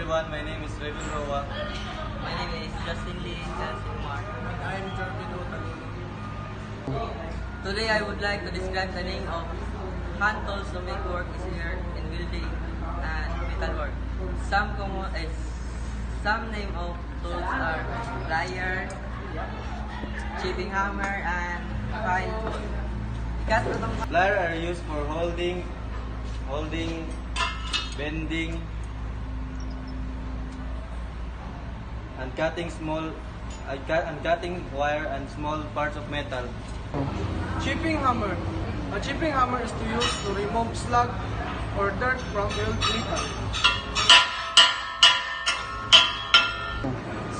everyone, my name is Raven Roa. My name is Justin Lee Umar. I am Jordan Otalolo. Today I would like to describe the name of hand tools to make work easier in welding and metal work. Some name of tools are plier, chipping hammer, and file tool. Pliers are used for holding, bending, and cutting wire and small parts of metal. Chipping hammer. A chipping hammer is to use to remove slag or dirt from weld metal.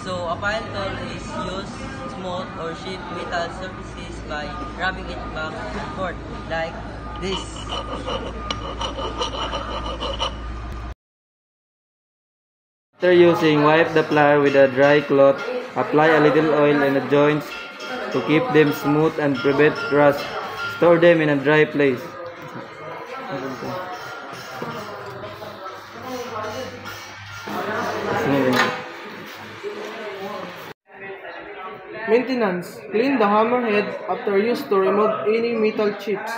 So a file tool is used to smooth or shape metal surfaces by rubbing it back and forth like this. After using, wipe the plier with a dry cloth. Apply a little oil in the joints to keep them smooth and prevent rust. Store them in a dry place. Maintenance. Clean the hammer head after use to remove any metal chips.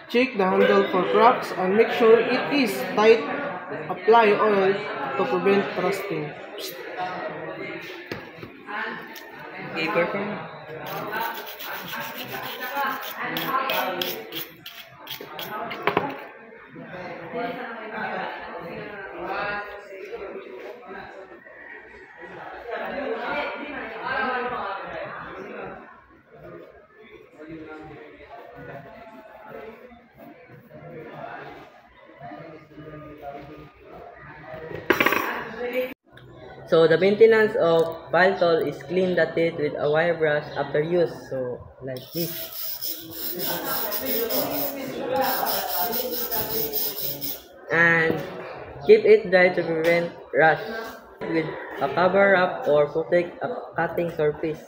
Check the handle for cracks and make sure it is tight. Apply oil to prevent rusting. Paper for me. So the maintenance of file tool is clean the teeth with a wire brush after use. So like this. And keep it dry to prevent rust with a cover wrap or protect a cutting surface.